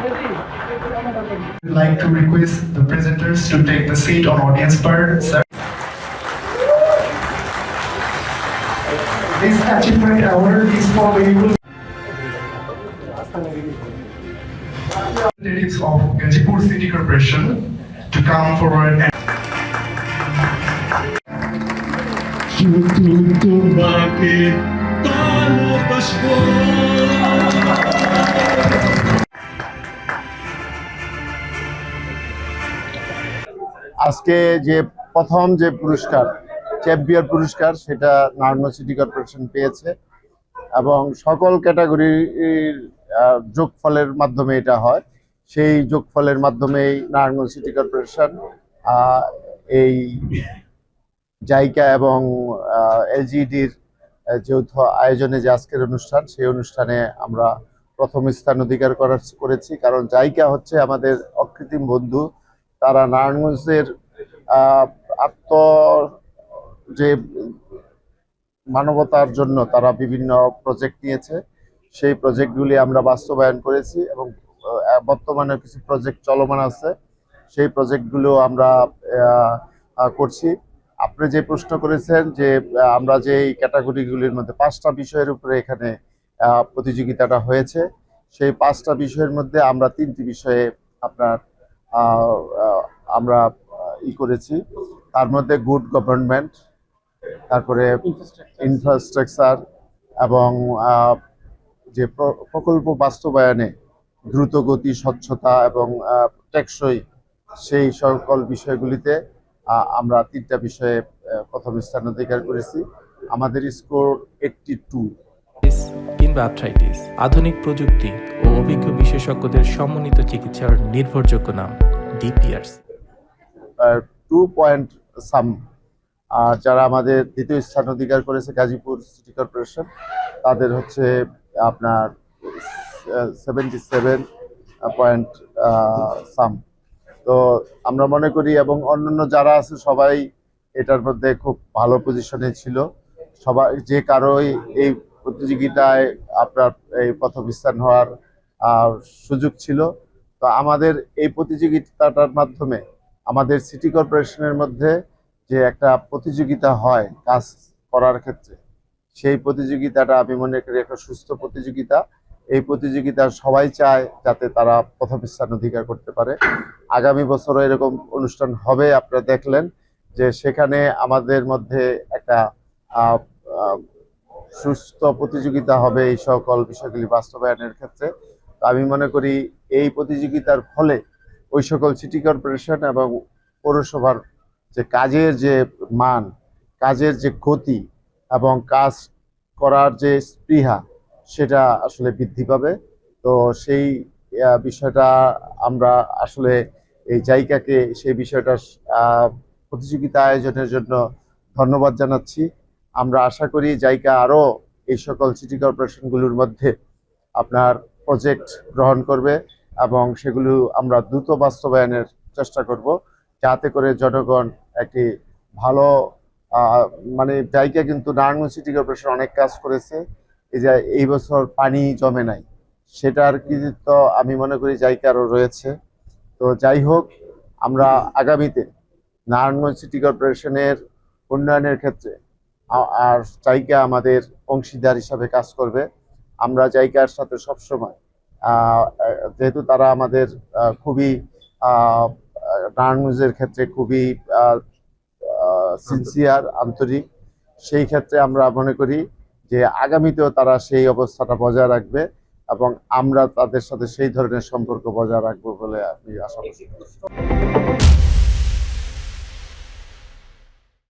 We'd like to request the presenters to take the seat on audience part. This achievement award is for the representatives of Gazipur City Corporation to come forward and আজকে যে প্রথম যে পুরস্কার champion পুরস্কার সেটা Narayanganj city corporation পেয়েছে এবং সকল ক্যাটাগরির যোগফলের মাধ্যমে এটা হয়। সেই যোগফলের মাধ্যমেই নারায়ণগঞ্জ সিটি কর্পোরেশন এই জাইকা এবং এলজিডির যৌথ আয়োজনে যে আজকের অনুষ্ঠান, সেই অনুষ্ঠানে আমরা প্রথম স্থান অধিকার করেছি। কারণ জাইকা হচ্ছে আমাদের অকৃত্রিম বন্ধু। তারা নারায়ণগঞ্জের যে মানবতার জন্য তারা বিভিন্ন প্রজেক্ট নিয়েছে, সেই প্রজেক্টগুলি আমরা বাস্তবায়ন করেছি এবং বর্তমানে কিছু প্রজেক্ট চলমান আছে, সেই প্রজেক্টগুলো আমরা করছি। আপনি যে প্রশ্ন করেছেন যে আমরা যে এই ক্যাটাগরিগুলির মধ্যে 5টা বিষয়ের উপরে এখানে প্রতিযোগিতাটা হয়েছে, সেই 5টা বিষয়ের মধ্যে আমরা 3টি বিষয়ে আমরা করেছি। তার মধ্যে গুড গভর্নমেন্ট, তারপরে ইনফ্রাস্ট্রাকচার এবং যে প্রকল্প বাস্তবায়নে দ্রুত গতি, স্বচ্ছতা এবং টেকসই, সেই সকল বিষয়গুলিতে আমরা 3টা বিষয়ে প্রথম স্থান অধিকার করেছি। আমাদের স্কোর 82। কিংবা আর্থ্রাইটিস, আধুনিক প্রযুক্তি ও অভিজ্ঞ বিশেষজ্ঞদের সমন্বিত চিকিৎসার নির্ভরযোগ্য নাম ডিপিআরস। 2 পয়েন্ট সাম। আর যারা আমাদের দ্বিতীয় স্থান অধিকার করেছে গাজীপুর সিটি কর্পোরেশন, তাদের হচ্ছে আপনার 77 পয়েন্ট সাম। তো আমরা মনে করি এবং অন্যান্য যারা আছে সবাই এটার মধ্যে খুব ভালো পজিশনে ছিল। সবাই যে কারোই এই প্রতিযোগিতায় আপনার এই প্রথম স্থান হওয়ার সুযোগ ছিল। তো আমাদের এই প্রতিযোগিতাটার মাধ্যমে আমাদের সিটি কর্পোরেশনের মধ্যে যে একটা প্রতিযোগিতা হয় কাজ করার ক্ষেত্রে, সেই প্রতিযোগিতাটা আমি মনে করি একটা সুস্থ প্রতিযোগিতা। এই প্রতিযোগিতা সবাই চায় যাতে তারা প্রথম স্থান অধিকার করতে পারে। আগামী বছরও এরকম অনুষ্ঠান হবে। আপনারা দেখলেন যে সেখানে আমাদের মধ্যে একটা সুস্থ প্রতিযোগিতা হবে এই সকল বিষয়গুলি বাস্তবায়নের ক্ষেত্রে। আমি মনে করি এই প্রতিযোগিতার ফলে ওই সকল সিটি কর্পোরেশন এবং পৌরসভার যে কাজের যে মান, কাজের যে গতি এবং কাজ করার যে স্পৃহা, সেটা আসলে বৃদ্ধি পাবে। তো সেই বিষয়টা আমরা আসলে এই জায়গাকে সেই বিষয়টা প্রতিযোগিতা আয়োজনের জন্য ধন্যবাদ জানাচ্ছি। আমরা আশা করি জায়গা আরও এই সকল সিটি কর্পোরেশনগুলোর মধ্যে আপনার প্রজেক্ট গ্রহণ করবে এবং সেগুলো আমরা দ্রুত বাস্তবায়নের চেষ্টা করব, যাতে করে জনগণ একটি ভালো মানে জায়গা। কিন্তু নারায়ণগঞ্জ সিটি কর্পোরেশন অনেক কাজ করেছে। এই যে এই বছর পানি জমে নাই, সেটার কৃতিত্ব আমি মনে করি জায়গা আরও রয়েছে। তো যাই হোক, আমরা আগামীতে নারায়ণগঞ্জ সিটি কর্পোরেশনের উন্নয়নের ক্ষেত্রে আর জায়গা আমাদের অংশীদার হিসাবে কাজ করবে। আমরা জায়গার সাথে সবসময় যেহেতু তারা আমাদের খুবই নারায়ণগঞ্জের ক্ষেত্রে খুবই সিনসিয়ার, আন্তরিক, সেই ক্ষেত্রে আমরা মনে করি যে আগামীতেও তারা সেই অবস্থাটা বজায় রাখবে এবং আমরা তাদের সাথে সেই ধরনের সম্পর্ক বজায় রাখবো বলে আমি আশা করি।